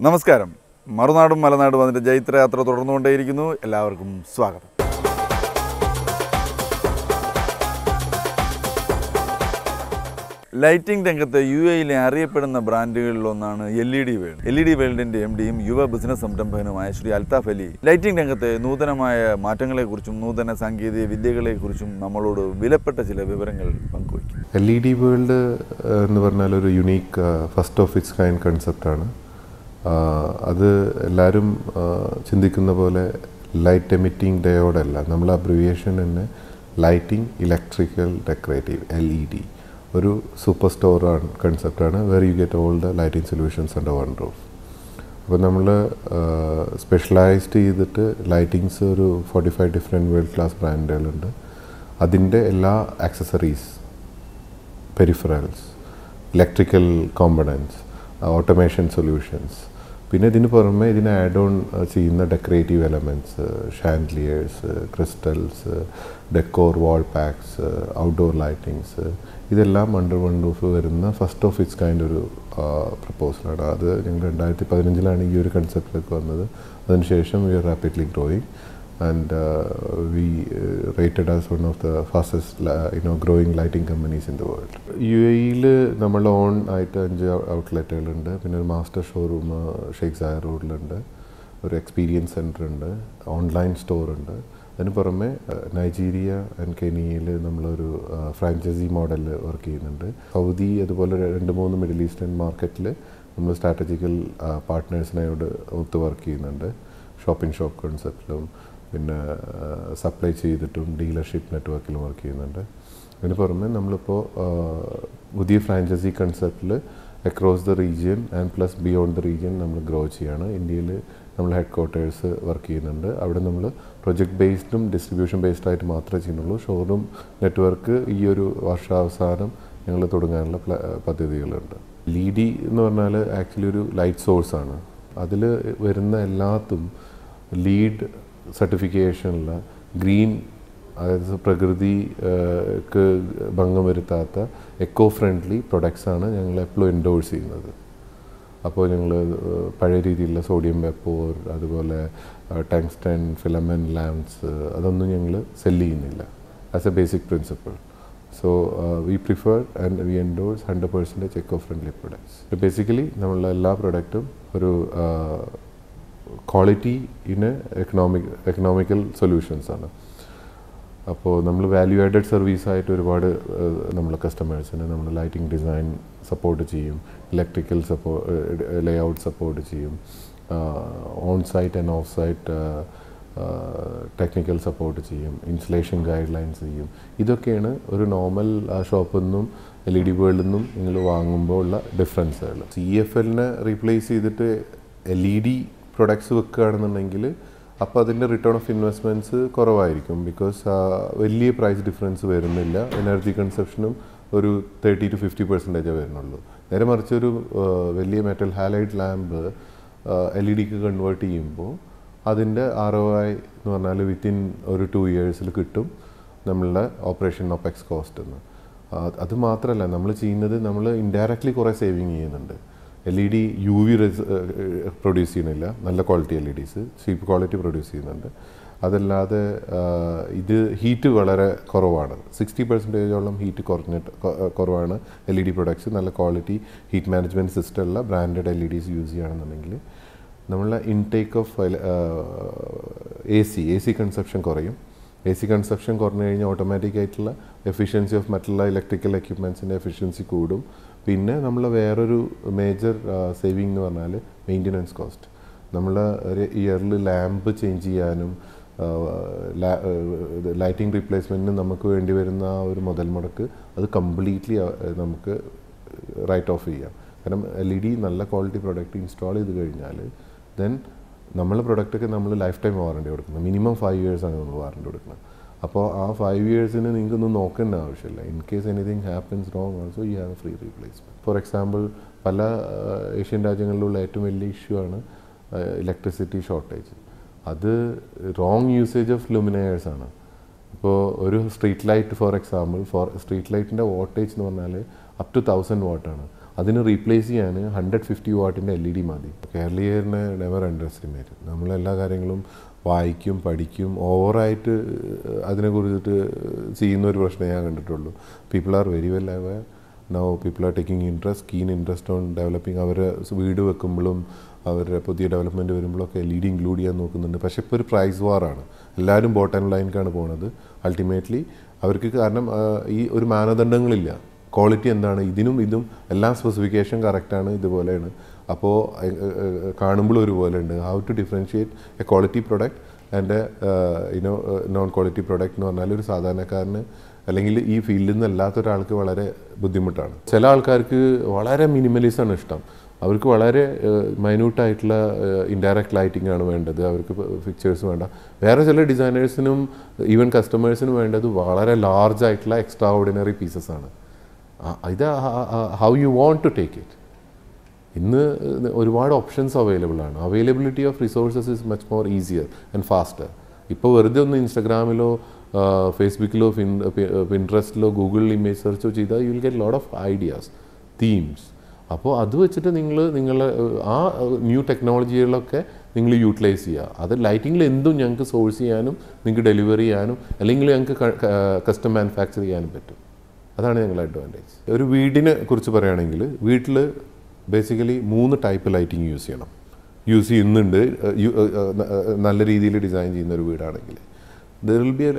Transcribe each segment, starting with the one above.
നമസ്കാരം. മറുനാടും മലനാടും അതിൻ്റെ ജൈത്രയാത്ര തുടർന്നുകൊണ്ടേയിരിക്കുന്നു. എല്ലാവർക്കും സ്വാഗതം. ലൈറ്റിംഗ് രംഗത്ത് UAE-യിലെ അറിയപ്പെടുന്ന ബ്രാൻഡുകളിലൊന്നാണ് LED വേൾഡ്. LED വേൾഡിൻ്റെ MD-യും യുവ ബിസിനസ് സംരംഭകനുമായ ശ്രീ അൽത്താഫ് അലി ലൈറ്റിംഗ് രംഗത്തെ നൂതനമായ മാറ്റങ്ങളെക്കുറിച്ചും നൂതന സാങ്കേതിക വിദ്യകളെക്കുറിച്ചും നമ്മളോട് വിലപ്പെട്ട ചില വിവരങ്ങൾ പങ്കുവയ്ക്കും. LED വേൾഡ് എന്ന് പറഞ്ഞാൽ ഒരു unique first of its kind കൺസെപ്റ്റാണ്. അത് എല്ലാവരും ചിന്തിക്കുന്ന പോലെ ലൈറ്റ് എമിറ്റിംഗ് ഡയോഡല്ല. നമ്മൾ അബ്രിവിയേഷൻ തന്നെ ലൈറ്റിംഗ് ഇലക്ട്രിക്കൽ ഡെക്കറേറ്റീവ് LED ഒരു സൂപ്പർ സ്റ്റോറാണ് കൺസെപ്റ്റാണ്. Where you get all the lighting solutions under one roof. അപ്പോൾ നമ്മൾ സ്പെഷ്യലൈസ്ഡ് ചെയ്തിട്ട് ലൈറ്റിങ്സ് ഒരു 45 ഡിഫറെൻറ്റ് വേൾഡ് ക്ലാസ് ബ്രാൻഡുകളുണ്ട്. അതിൻ്റെ എല്ലാ accessories, peripherals, electrical components, automation solutions, പിന്നെ ഇതിന് പുറമെ ഇതിന് ആഡ് ഓൺ ചെയ്യുന്ന ഡെക്കറേറ്റീവ് എലമെൻറ്റ്സ്, ഷാൻഡ്ലിയേഴ്സ്, ക്രിസ്റ്റൽസ്, ഡെക്കോർ വാൾ പാക്സ്, ഔട്ട്ഡോർ ലൈറ്റിങ്സ്, ഇതെല്ലാം അണ്ടർ വൺ റൂഫ് വരുന്ന ഫസ്റ്റ് ഓഫ് ഇറ്റ്സ് കൈൻഡ് ഒരു പ്രപ്പോസലാണ്. അത് ഞങ്ങൾ 2015 ഈ ഒരു കൺസെപ്റ്റിലേക്ക് വന്നത്. അതിനുശേഷം we are rapidly growing and we rated as one of the fastest growing lighting companies in the world. UAE-യിൽ നമ്മൾ ഓൺ ആയിട്ട് 5 ഔട്ട്ലെറ്റുകളുണ്ട്. പിന്നെ ഒരു മാസ്റ്റർ ഷോറൂം ഷെയ്ഖ് സായർ റോഡിലുണ്ട്, ഒരു എക്സ്പീരിയൻസ് സെൻറ്റർ ഉണ്ട്, ഓൺലൈൻ സ്റ്റോർ ഉണ്ട്. അതിന് പുറമെ നൈജീരിയ ആൻഡ് കെനിയയിൽ നമ്മളൊരു ഫ്രാഞ്ചൈസി മോഡൽ വർക്ക് ചെയ്യുന്നുണ്ട്. സൗദി അതുപോലെ 2-3 മിഡിൽ ഈസ്റ്റേൺ മാർക്കറ്റിൽ നമ്മൾ സ്ട്രാറ്റജിക്കൽ പാർട്ട്നേഴ്സിനോട് ഒത്ത് വർക്ക് ചെയ്യുന്നുണ്ട്. ഷോപ്പിംഗ് ഷോപ്പ് കൺസെപ്റ്റിലും പിന്നെ സപ്ലൈ ചെയ്തിട്ടും ഡീലർഷിപ്പ് നെറ്റ്വർക്കിലും വർക്ക് ചെയ്യുന്നുണ്ട്. അതിന് പുറമെ നമ്മളിപ്പോൾ പുതിയ ഫ്രാഞ്ചൈസി കൺസെപ്റ്റിൽ across the region and plus beyond the region നമ്മൾ ഗ്രോ ചെയ്യാണ്. ഇന്ത്യയിൽ നമ്മൾ ഹെഡ് ക്വാർട്ടേഴ്സ് വർക്ക് ചെയ്യുന്നുണ്ട്. അവിടെ നമ്മൾ പ്രൊജക്ട് ബേസ്ഡും ഡിസ്ട്രിബ്യൂഷൻ ബേസ്ഡ് ആയിട്ട് മാത്രമേ ചെയ്യുന്നുള്ളൂ. ഷോറൂം നെറ്റ്വർക്ക് ഈ ഒരു വർഷാവസാനം ഞങ്ങൾ തുടങ്ങാനുള്ള പദ്ധതികളുണ്ട്. LED എന്ന് പറഞ്ഞാൽ ആക്ച്വലി ഒരു ലൈറ്റ് സോഴ്സാണ്. അതിൽ വരുന്ന എല്ലാത്തും ലീഡ് സർട്ടിഫിക്കേഷനുള്ള ഗ്രീൻ, അതായത് പ്രകൃതിക്ക് ഭംഗം വരുത്താത്ത എക്കോ ഫ്രണ്ട്ലി പ്രൊഡക്ട്സാണ് ഞങ്ങൾ എപ്പോഴും എൻഡോഴ്സ് ചെയ്യുന്നത്. അപ്പോൾ ഞങ്ങൾ പഴയ രീതിയിലുള്ള സോഡിയം വെപ്പോർ, അതുപോലെ ടങ്സ്റ്റൺ ഫിലമെൻറ്റ് ലാംപ്സ്, അതൊന്നും ഞങ്ങൾ സെല്ല് ചെയ്യുന്നില്ല as A basic principle. So we prefer and we endorse 100% eco-friendly products. So basically നമ്മളുടെ എല്ലാ പ്രൊഡക്റ്റും ഒരു ക്വാളിറ്റി ഇൻ എക്കണോമിക്കൽ സൊല്യൂഷൻസ് ആണ്. അപ്പോൾ നമ്മൾ വാല്യൂ ആഡഡ് സർവീസായിട്ട് ഒരുപാട് നമ്മളെ കസ്റ്റമേഴ്സിന് നമ്മൾ ലൈറ്റിംഗ് ഡിസൈൻ സപ്പോർട്ട് ചെയ്യും, ഇലക്ട്രിക്കൽ ലേഔട്ട് സപ്പോർട്ട് ചെയ്യും, on site and off site technical support ചെയ്യും, ഇൻസ്റ്റലേഷൻ ഗൈഡ് ലൈൻസ് ചെയ്യും. ഇതൊക്കെയാണ് ഒരു നോർമൽ ഷോപ്പിൽ നിന്നും LED വേൾഡിൽ നിന്നും നിങ്ങൾ വാങ്ങുമ്പോൾ ഉള്ള ഡിഫറൻസുകൾ. CFL-നെ റീപ്ലേസ് ചെയ്തിട്ട് LED പ്രൊഡക്ട്സ് വെക്കുകയാണെന്നുണ്ടെങ്കിൽ അപ്പോൾ അതിൻ്റെ റിട്ടേൺ ഓഫ് ഇൻവെസ്റ്റ്മെൻറ്റ്സ് കുറവായിരിക്കും. ബിക്കോസ് വലിയ പ്രൈസ് ഡിഫറൻസ് വരുന്നില്ല. എനർജി കൺസപ്ഷനും ഒരു 30-50% വരുന്നുള്ളൂ. നേരെ മറിച്ച് ഒരു വലിയ മെറ്റൽ ഹാലൈഡ് ലാമ്പ് LED-ക്ക് കൺവേർട്ട് ചെയ്യുമ്പോൾ അതിൻ്റെ ROI എന്ന് പറഞ്ഞാൽ വിത്തിൻ ഒരു 2 ഇയേഴ്സിൽ കിട്ടും നമ്മളുടെ ഓപ്പറേഷൻ OPEX കോസ്റ്റ് എന്ന്. അത് മാത്രമല്ല നമ്മൾ ചെയ്യുന്നത്, നമ്മൾ ഇൻഡയറക്റ്റ്ലി കുറേ സേവിങ് ചെയ്യുന്നുണ്ട്. LED UV പ്രൊഡ്യൂസ് ചെയ്യുന്നില്ല, നല്ല ക്വാളിറ്റി LEDs ചീപ്പ് ക്വാളിറ്റി പ്രൊഡ്യൂസ് ചെയ്യുന്നുണ്ട്. അതല്ലാതെ ഇത് ഹീറ്റ് വളരെ കുറവാണ്. 60% ഹീറ്റ് കുറവാണ് LED പ്രൊഡക്ട്സ്. നല്ല ക്വാളിറ്റി ഹീറ്റ് മാനേജ്മെൻറ്റ് സിസ്റ്റം ഉള്ള ബ്രാൻഡഡ് LEDs യൂസ് ചെയ്യുകയാണെന്നുണ്ടെങ്കിൽ നമ്മളെ ഇൻടേക്ക് ഓഫ് AC കൺസപ്ഷൻ കുറയും. AC കൺസപ്ഷൻ കുറഞ്ഞു കഴിഞ്ഞാൽ ഓട്ടോമാറ്റിക്കായിട്ടുള്ള എഫിഷ്യൻസി ഓഫ് മറ്റുള്ള ഇലക്ട്രിക്കൽ എക്യുപ്മെൻറ്റ്സിൻ്റെ എഫിഷ്യൻസി കൂടും. പിന്നെ നമ്മൾ വേറൊരു മേജർ സേവിങ് എന്ന് പറഞ്ഞാൽ മെയിൻ്റനൻസ് കോസ്റ്റ്. നമ്മൾ ഒരു ഇയറിൽ ലാമ്പ് ചേഞ്ച് ചെയ്യാനും ലൈറ്റിംഗ് റീപ്ലേസ്മെൻറ്റിന് നമുക്ക് വേണ്ടി വരുന്ന ആ ഒരു മുതൽ മുടക്ക് അത് കംപ്ലീറ്റ്ലി നമുക്ക് റൈറ്റ് ഓഫ് ചെയ്യാം. കാരണം LED നല്ല ക്വാളിറ്റി പ്രൊഡക്റ്റ് ഇൻസ്റ്റാൾ ചെയ്ത് കഴിഞ്ഞാൽ ദെൻ നമ്മളെ പ്രൊഡക്റ്റൊക്കെ നമ്മൾ ലൈഫ് ടൈം വാറണ്ടി കൊടുക്കുന്നത്. മിനിമം 5 years ആണ് നമ്മൾ വാറണ്ടി കൊടുക്കുന്നത്. അപ്പോൾ ആ 5 years നിങ്ങൾക്കൊന്നും നോക്കേണ്ട ആവശ്യമില്ല. In case anything happens wrong also you have A free replacement. For example പല ഏഷ്യൻ രാജ്യങ്ങളിലുള്ള ഏറ്റവും വലിയ ഇഷ്യൂ ആണ് ഇലക്ട്രിസിറ്റി ഷോർട്ടേജ്. അത് റോങ് യൂസേജ് ഓഫ് ലുമിനയേഴ്സ് ആണ്. ഇപ്പോൾ ഒരു street light for example, street ലൈറ്റിൻ്റെ വോട്ടേജ് എന്ന് പറഞ്ഞാൽ അപ് ടു 1000 watt ആണ്. അതിന് റീപ്ലേസ് ചെയ്യാൻ 150 watt LED മതി. കേരളീയറിനെ നെവർ അണ്ടർ എസ്റ്റിമേറ്റ്. നമ്മളെല്ലാ കാര്യങ്ങളും വായിക്കും, പഠിക്കും, ഓവറായിട്ട് അതിനെക്കുറിച്ചിട്ട് ചെയ്യുന്ന ഒരു പ്രശ്നം ഞാൻ കണ്ടിട്ടുള്ളൂ. People are very well aware now. People are taking keen interest on developing. അവർ വീട് വെക്കുമ്പോഴും അവരുടെ പുതിയ ഡെവലപ്മെൻറ്റ് വരുമ്പോഴൊക്കെ LED ഇൻക്ലൂഡ് ചെയ്യാൻ നോക്കുന്നുണ്ട്. പക്ഷേ ഇപ്പോൾ ഒരു പ്രൈസ് വാറാണ്. എല്ലാവരും ബോട്ടം ലൈനിലേക്കാണ് പോകുന്നത് അൾട്ടിമേറ്റ്ലി. അവർക്ക് കാരണം ഈ ഒരു മാനദണ്ഡങ്ങളില്ല. ക്വാളിറ്റി എന്താണ്, ഇതിനും ഇതും എല്ലാം സ്പെസിഫിക്കേഷൻ കറക്റ്റാണ്, ഇതുപോലെയാണ്. അപ്പോൾ കാണുമ്പോൾ ഒരുപോലെ ഉണ്ട്. How to differentiate a quality product and non quality product എന്ന് പറഞ്ഞാൽ ഒരു സാധാരണക്കാരന് അല്ലെങ്കിൽ ഈ ഫീൽഡിൽ നിന്ന് അല്ലാത്ത ഒരാൾക്ക് വളരെ ബുദ്ധിമുട്ടാണ്. ചില ആൾക്കാർക്ക് വളരെ മിനിമലിസമാണ് ഇഷ്ടം. അവർക്ക് വളരെ മൈന്യൂട്ടായിട്ടുള്ള ഇൻഡയറക്റ്റ് ലൈറ്റിംഗ് ആണ് വേണ്ടത്. അവർക്ക് പിക്ചേഴ്സ് വേണ്ട. വേറെ ചില ഡിസൈനേഴ്സിനും ഈവൻ കസ്റ്റമേഴ്സിനും വേണ്ടത് വളരെ ലാർജ് ആയിട്ടുള്ള എക്സ്ട്രാ ഓർഡിനറി പീസസ് ആണ്. ഇത് how you want to take it. ഇന്ന് ഒരുപാട് ഓപ്ഷൻസ് അവൈലബിൾ ആണ്. Availability of resources is much more easier and faster. ഇപ്പോൾ വെറുതെ ഒന്ന് ഇൻസ്റ്റഗ്രാമിലോ ഫേസ്ബുക്കിലോ പിൻട്രസ്റ്റിലോ ഗൂഗിൾ ഇമേജ് സെർച്ചോ ചെയ്താൽ you will get lot of ideas, themes. അപ്പോൾ അത് വെച്ചിട്ട് നിങ്ങളെ ആ ന്യൂ ടെക്നോളജികളൊക്കെ നിങ്ങൾ യൂട്ടിലൈസ് ചെയ്യുക. അത് ലൈറ്റിങ്ങിൽ എന്തും ഞങ്ങൾക്ക് സോഴ്സ് ചെയ്യാനും നിങ്ങൾക്ക് ഡെലിവറി ചെയ്യാനും അല്ലെങ്കിൽ ഞങ്ങൾക്ക് കസ്റ്റം മാനുഫാക്ചർ ചെയ്യാനും പറ്റും. അതാണ് ഞങ്ങളുടെ അഡ്വാൻറ്റേജ്. ഒരു വീടിനെ കുറിച്ച് പറയുകയാണെങ്കിൽ വീട്ടിൽ ബേസിക്കലി 3 ടൈപ്പ് ലൈറ്റിംഗ് യൂസ് ചെയ്യുന്നുണ്ട്. നല്ല രീതിയിൽ ഡിസൈൻ ചെയ്യുന്ന ഒരു വീടാണെങ്കിൽ ദർ വിൽ ബി എ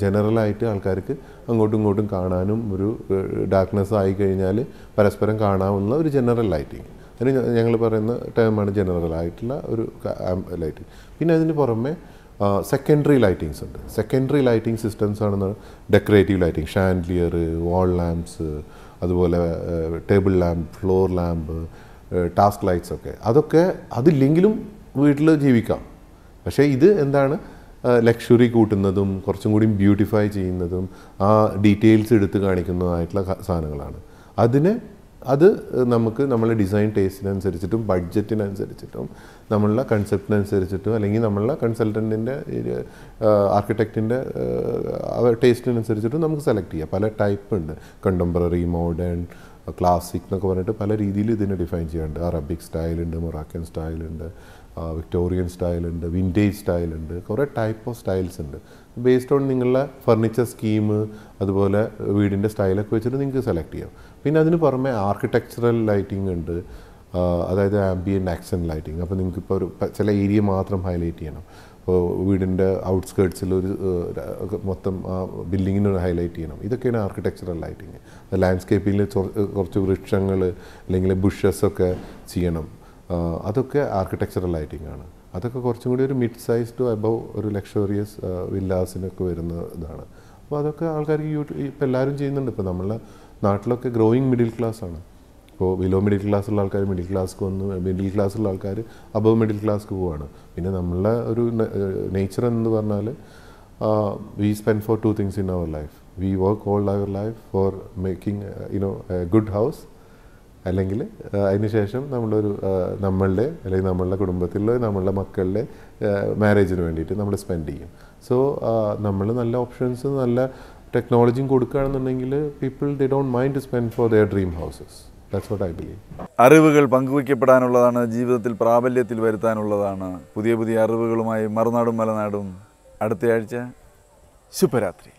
ജനറലായിട്ട് ആൾക്കാർക്ക് അങ്ങോട്ടും ഇങ്ങോട്ടും കാണാനും ഒരു ഡാർക്ക്നെസ് ആയി കഴിഞ്ഞാൽ പരസ്പരം കാണാവുന്ന ഒരു ജനറൽ ലൈറ്റിംഗ്. അതിന് ഞങ്ങൾ പറയുന്ന ടേമാണ് ജനറലായിട്ടുള്ള ഒരു ലൈറ്റിംഗ്. പിന്നെ അതിന് പുറമെ സെക്കൻഡറി ലൈറ്റിങ്സ് ഉണ്ട്. സെക്കൻഡറി ലൈറ്റിംഗ് സിസ്റ്റംസ് ആണെന്ന് ഡെക്കറേറ്റീവ് ലൈറ്റിംഗ്, ഷാൻഡ്ലിയർ, വാൾ ലാംപ്സ്, അതുപോലെ table lamp, floor lamp, task lights ഒക്കെ. അതൊക്കെ അതില്ലെങ്കിലും വീട്ടിൽ ജീവിക്കാം. പക്ഷേ ഇത് എന്താണ് ലക്ഷറി കൂട്ടുന്നതും കുറച്ചും കൂടി ബ്യൂട്ടിഫൈ ചെയ്യുന്നതും ആ ഡീറ്റെയിൽസ് എടുത്ത് കാണിക്കുന്നതായിട്ടുള്ള സാധനങ്ങളാണ്. അത് നമുക്ക് നമ്മളെ ഡിസൈൻ ടേസ്റ്റിനനുസരിച്ചിട്ടും ബഡ്ജറ്റിനനുസരിച്ചിട്ടും നമ്മളുടെ കൺസെപ്റ്റിനനുസരിച്ചിട്ടും അല്ലെങ്കിൽ നമ്മളുടെ കൺസൾട്ടൻറ്റിൻ്റെ ആർക്കിടെക്റ്റിൻ്റെ ടേസ്റ്റിനനുസരിച്ചിട്ടും നമുക്ക് സെലക്ട് ചെയ്യാം. പല ടൈപ്പ് ഉണ്ട്. കണ്ടംപററി, മോഡേൺ, ക്ലാസിക് എന്നൊക്കെ പറഞ്ഞിട്ട് പല രീതിയിൽ ഇതിനെ ഡിഫൈൻ ചെയ്യാറുണ്ട്. അറബിക് സ്റ്റൈലുണ്ട്, മൊറാക്കൻ സ്റ്റൈലുണ്ട്, വിക്ടോറിയൻ സ്റ്റൈലുണ്ട്, വിൻറ്റേജ് സ്റ്റൈലുണ്ട്. കുറേ ടൈപ്പ് ഓഫ് സ്റ്റൈൽസ് ഉണ്ട്. ബേസ്ഡ് ഓൺ നിങ്ങളുടെ ഫർണിച്ചർ സ്കീം അതുപോലെ വീടിൻ്റെ സ്റ്റൈലൊക്കെ വെച്ചിട്ട് നിങ്ങൾക്ക് സെലക്ട് ചെയ്യാം. പിന്നെ അതിന് പുറമെ ആർക്കിടെക്ചറൽ ലൈറ്റിംഗ് ഉണ്ട്. അതായത് ആംബിയൻ്റ് ആക്സെൻറ്റ് ലൈറ്റിംഗ്. അപ്പോൾ നിങ്ങൾക്കിപ്പോൾ ഒരു ചില ഏരിയ മാത്രം ഹൈലൈറ്റ് ചെയ്യണം. ഇപ്പോൾ വീടിൻ്റെ ഔട്ട്സ്കേർട്സിൽ ഒരു മൊത്തം ബിൽഡിങ്ങിന് ഹൈലൈറ്റ് ചെയ്യണം. ഇതൊക്കെയാണ് ആർക്കിടെക്ചറൽ ലൈറ്റിംഗ്. ലാൻഡ്സ്കേപ്പിങ്ങിൽ കുറച്ച് വൃക്ഷങ്ങൾ അല്ലെങ്കിൽ ബുഷസൊക്കെ ചെയ്യണം. അതൊക്കെ ആർക്കിടെക്ചറൽ ലൈറ്റിംഗ് ആണ്. അതൊക്കെ കുറച്ചും കൂടി ഒരു മിഡ് സൈസ് ടു അബവ് ഒരു ലക്ഷറിയസ് വില്ലാസിനൊക്കെ വരുന്ന ഇതാണ്. അപ്പോൾ അതൊക്കെ ആൾക്കാർക്ക് ഇപ്പോൾ എല്ലാവരും ചെയ്യുന്നുണ്ട്. ഇപ്പോൾ നമ്മളെ നാട്ടിലൊക്കെ ഗ്രോയിങ് മിഡിൽ ക്ലാസ് ആണ്. ഇപ്പോൾ ബിലോ മിഡിൽ ക്ലാസ്സുള്ള ആൾക്കാർ മിഡിൽ ക്ലാസ്ക്ക് വന്ന്, മിഡിൽ ക്ലാസ്സുള്ള ആൾക്കാർ അബവ് മിഡിൽ ക്ലാസ്ക്ക് പോവുകയാണ്. പിന്നെ നമ്മളെ ഒരു നേച്ചർ എന്ന് പറഞ്ഞാൽ we spend for 2 things in our life. We work all our life for making a good house, അല്ലെങ്കിൽ അതിനുശേഷം നമ്മളുടെ അല്ലെങ്കിൽ നമ്മളുടെ കുടുംബത്തിലെ നമ്മളുടെ മക്കളുടെ മാരേജിന് വേണ്ടിയിട്ട് നമ്മൾ സ്പെൻഡ് ചെയ്യും. സോ നമ്മൾ നല്ല ഓപ്ഷൻസ് നല്ല ടെക്നോളജിയും കൊടുക്കുകയാണെന്നുണ്ടെങ്കിൽ people they don't mind to spend for their dream houses. That's what I believe. അറിവുകൾ പങ്കുവയ്ക്കപ്പെടാനുള്ളതാണ്, ജീവിതത്തിൽ പ്രാബല്യത്തിൽ വരുത്താനുള്ളതാണ്. പുതിയ പുതിയ അറിവുകളുമായി മറുനാടും മലനാടും അടുത്തയാഴ്ച. ശുഭരാത്രി.